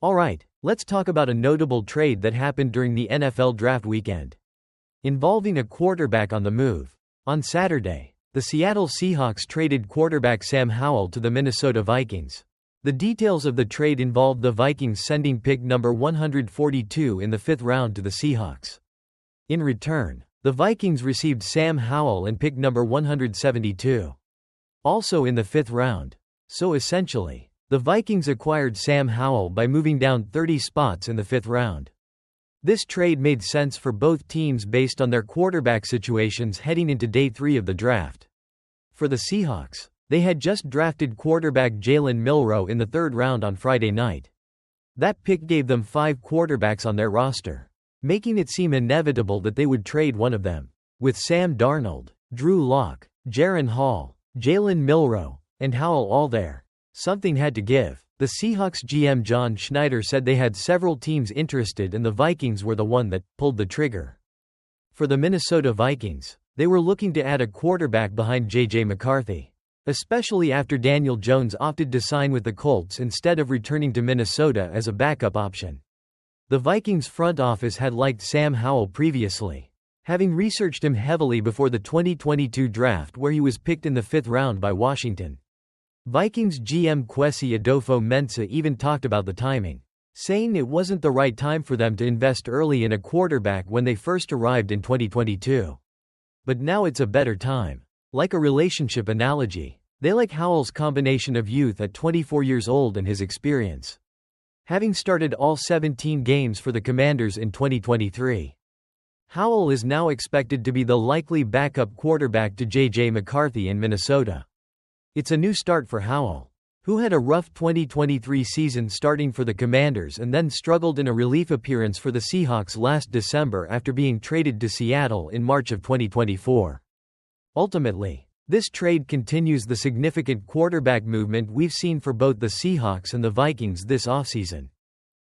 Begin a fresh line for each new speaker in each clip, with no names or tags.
Alright, let's talk about a notable trade that happened during the NFL draft weekend, involving a quarterback on the move. On Saturday, the Seattle Seahawks traded quarterback Sam Howell to the Minnesota Vikings. The details of the trade involved the Vikings sending pick number 142 in the 5th round to the Seahawks. In return, the Vikings received Sam Howell and pick number 172. Also in the 5th round. So essentially, the Vikings acquired Sam Howell by moving down 30 spots in the 5th round. This trade made sense for both teams based on their quarterback situations heading into day 3 of the draft. For the Seahawks, they had just drafted quarterback Jalen Milroe in the 3rd round on Friday night. That pick gave them 5 quarterbacks on their roster, making it seem inevitable that they would trade one of them. With Sam Darnold, Drew Lock, Jaren Hall, Jalen Milroe, and Howell all there, something had to give. The Seahawks GM John Schneider said they had several teams interested and the Vikings were the one that pulled the trigger. For the Minnesota Vikings, they were looking to add a quarterback behind J.J. McCarthy, especially after Daniel Jones opted to sign with the Colts instead of returning to Minnesota as a backup option. The Vikings front office had liked Sam Howell previously, having researched him heavily before the 2022 draft where he was picked in the 5th round by Washington. Vikings GM Kwesi Adofo-Mensah even talked about the timing, saying it wasn't the right time for them to invest early in a quarterback when they first arrived in 2022. But now it's a better time. Like a relationship analogy, they like Howell's combination of youth at 24 years old and his experience, having started all 17 games for the Commanders in 2023. Howell is now expected to be the likely backup quarterback to J.J. McCarthy in Minnesota. It's a new start for Howell, who had a rough 2023 season starting for the Commanders and then struggled in a relief appearance for the Seahawks last December after being traded to Seattle in March of 2024. Ultimately, this trade continues the significant quarterback movement we've seen for both the Seahawks and the Vikings this offseason.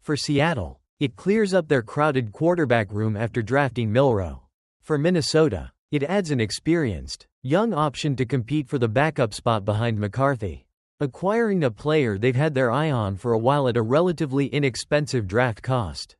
For Seattle, it clears up their crowded quarterback room after drafting Milroe. For Minnesota, it adds an experienced, young option to compete for the backup spot behind McCarthy, acquiring a player they've had their eye on for a while at a relatively inexpensive draft cost.